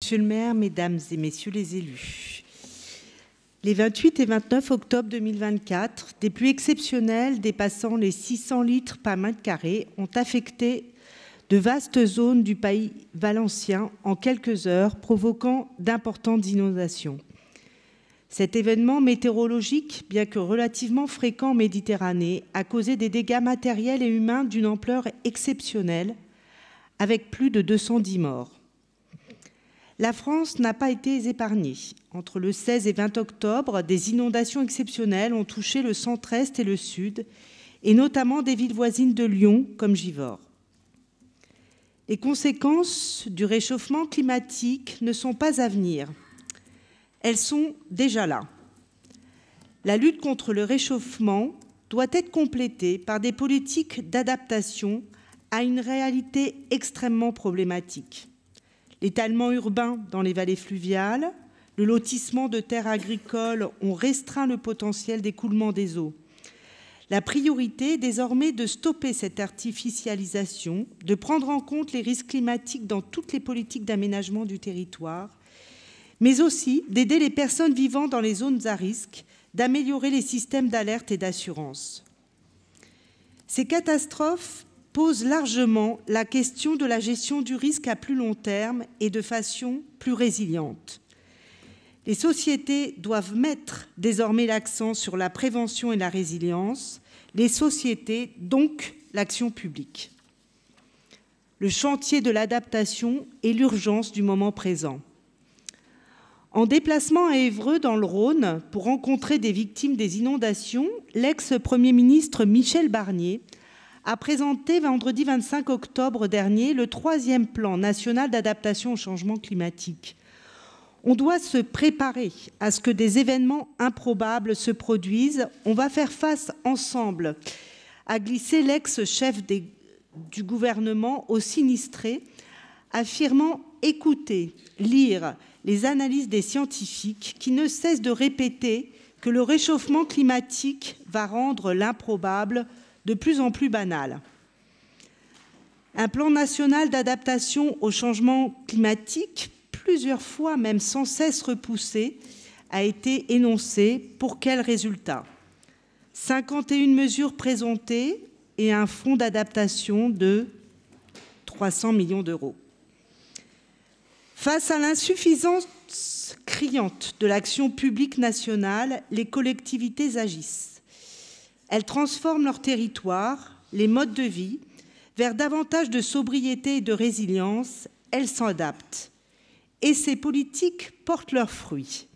Monsieur le maire, mesdames et messieurs les élus, les 28 et 29 octobre 2024, des pluies exceptionnelles dépassant les 600 litres par mètre carré ont affecté de vastes zones du pays valencien en quelques heures, provoquant d'importantes inondations. Cet événement météorologique, bien que relativement fréquent en Méditerranée, a causé des dégâts matériels et humains d'une ampleur exceptionnelle, avec plus de 210 morts. La France n'a pas été épargnée. Entre le 16 et 20 octobre, des inondations exceptionnelles ont touché le centre-est et le sud, et notamment des villes voisines de Lyon, comme Givors. Les conséquences du réchauffement climatique ne sont pas à venir. Elles sont déjà là. La lutte contre le réchauffement doit être complétée par des politiques d'adaptation à une réalité extrêmement problématique. L'étalement urbain dans les vallées fluviales, le lotissement de terres agricoles ont restreint le potentiel d'écoulement des eaux. La priorité est désormais de stopper cette artificialisation, de prendre en compte les risques climatiques dans toutes les politiques d'aménagement du territoire, mais aussi d'aider les personnes vivant dans les zones à risque, d'améliorer les systèmes d'alerte et d'assurance. Ces catastrophes pose largement la question de la gestion du risque à plus long terme et de façon plus résiliente. Les sociétés doivent mettre désormais l'accent sur la prévention et la résilience, les sociétés, donc l'action publique. Le chantier de l'adaptation est l'urgence du moment présent. En déplacement à Évreux, dans le Rhône, pour rencontrer des victimes des inondations, l'ex-premier ministre Michel Barnier a présenté vendredi 25 octobre dernier le 3e plan national d'adaptation au changement climatique. On doit se préparer à ce que des événements improbables se produisent. On va faire face ensemble, a glissé l'ex-chef du gouvernement aux sinistrés, affirmant écouter, lire les analyses des scientifiques qui ne cessent de répéter que le réchauffement climatique va rendre l'improbable de plus en plus banal. Un plan national d'adaptation au changement climatique, plusieurs fois même sans cesse repoussé, a été énoncé. Pour quel résultat? 51 mesures présentées et un fonds d'adaptation de 300 millions d'euros. Face à l'insuffisance criante de l'action publique nationale, les collectivités agissent. Elles transforment leur territoire, les modes de vie, vers davantage de sobriété et de résilience. Elles s'adaptent. Et ces politiques portent leurs fruits.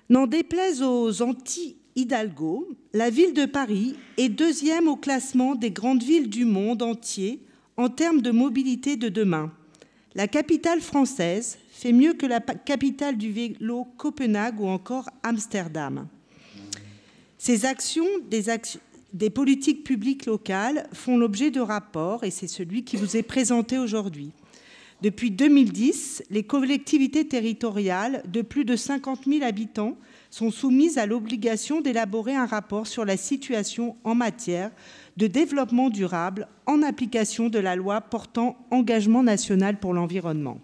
N'en déplaise aux anti-Hidalgo, la ville de Paris est 2e au classement des grandes villes du monde entier en termes de mobilité de demain. La capitale française fait mieux que la capitale du vélo, Copenhague ou encore Amsterdam. Ces actions, des politiques publiques locales, font l'objet de rapports, et c'est celui qui vous est présenté aujourd'hui. Depuis 2010, les collectivités territoriales de plus de 50 000 habitants sont soumises à l'obligation d'élaborer un rapport sur la situation en matière de développement durable en application de la loi portant engagement national pour l'environnement.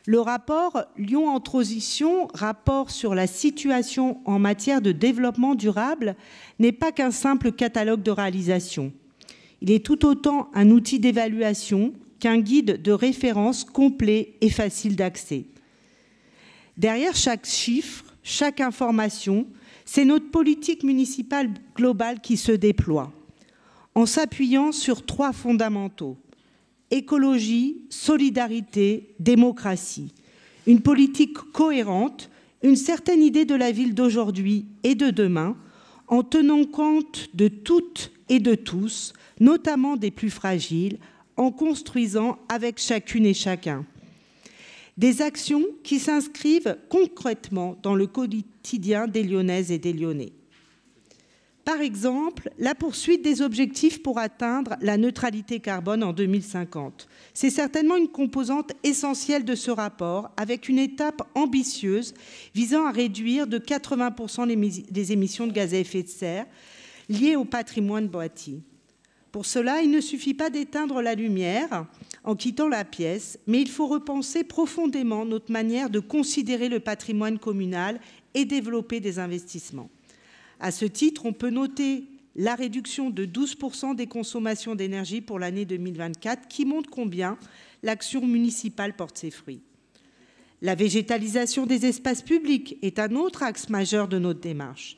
Le rapport Lyon en transition, rapport sur la situation en matière de développement durable, n'est pas qu'un simple catalogue de réalisation. Il est tout autant un outil d'évaluation qu'un guide de référence complet et facile d'accès. Derrière chaque chiffre, chaque information, c'est notre politique municipale globale qui se déploie, en s'appuyant sur 3 fondamentaux. Écologie, solidarité, démocratie. Une politique cohérente, une certaine idée de la ville d'aujourd'hui et de demain, en tenant compte de toutes et de tous, notamment des plus fragiles, en construisant avec chacune et chacun. Des actions qui s'inscrivent concrètement dans le quotidien des Lyonnaises et des Lyonnais. Par exemple, la poursuite des objectifs pour atteindre la neutralité carbone en 2050. C'est certainement une composante essentielle de ce rapport, avec une étape ambitieuse visant à réduire de 80% les émissions de gaz à effet de serre liées au patrimoine bâti. Pour cela, il ne suffit pas d'éteindre la lumière en quittant la pièce, mais il faut repenser profondément notre manière de considérer le patrimoine communal et développer des investissements. À ce titre, on peut noter la réduction de 12% des consommations d'énergie pour l'année 2024, qui montre combien l'action municipale porte ses fruits. La végétalisation des espaces publics est un autre axe majeur de notre démarche.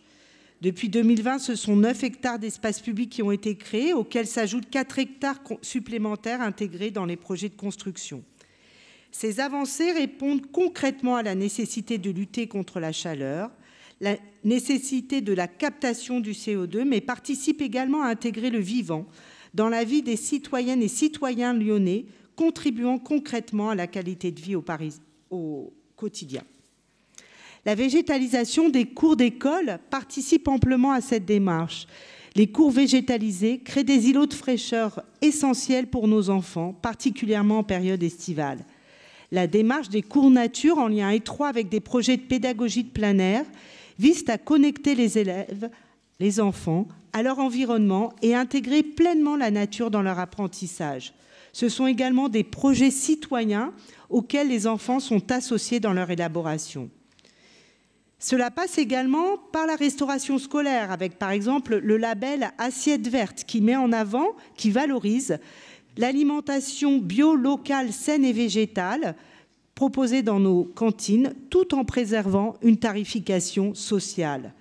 Depuis 2020, ce sont 9 hectares d'espaces publics qui ont été créés, auxquels s'ajoutent 4 hectares supplémentaires intégrés dans les projets de construction. Ces avancées répondent concrètement à la nécessité de lutter contre la chaleur, la nécessité de la captation du CO2, mais participent également à intégrer le vivant dans la vie des citoyennes et citoyens lyonnais, contribuant concrètement à la qualité de vie au quotidien. La végétalisation des cours d'école participe amplement à cette démarche. Les cours végétalisés créent des îlots de fraîcheur essentiels pour nos enfants, particulièrement en période estivale. La démarche des cours nature, en lien étroit avec des projets de pédagogie de plein air, vise à connecter les élèves, les enfants, à leur environnement et intégrer pleinement la nature dans leur apprentissage. Ce sont également des projets citoyens auxquels les enfants sont associés dans leur élaboration. Cela passe également par la restauration scolaire, avec par exemple le label Assiette verte qui met en avant, qui valorise l'alimentation bio, locale, saine et végétale proposée dans nos cantines, tout en préservant une tarification sociale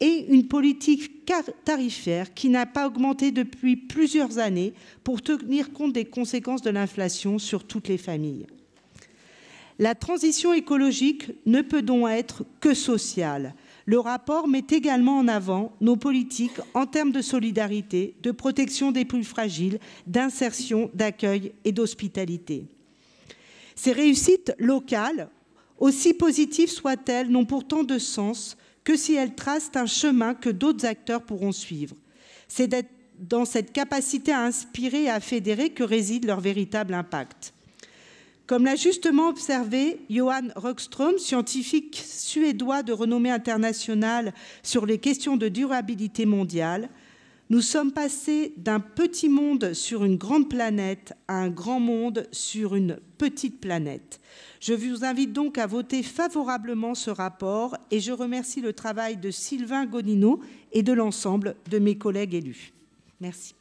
et une politique tarifaire qui n'a pas augmenté depuis plusieurs années pour tenir compte des conséquences de l'inflation sur toutes les familles. La transition écologique ne peut donc être que sociale. Le rapport met également en avant nos politiques en termes de solidarité, de protection des plus fragiles, d'insertion, d'accueil et d'hospitalité. Ces réussites locales, aussi positives soient-elles, n'ont pourtant de sens que si elles tracent un chemin que d'autres acteurs pourront suivre. C'est dans cette capacité à inspirer et à fédérer que réside leur véritable impact. Comme l'a justement observé Johan Rockström, scientifique suédois de renommée internationale sur les questions de durabilité mondiale, nous sommes passés d'un petit monde sur une grande planète à un grand monde sur une petite planète. Je vous invite donc à voter favorablement ce rapport et je remercie le travail de Sylvain Gonino et de l'ensemble de mes collègues élus. Merci.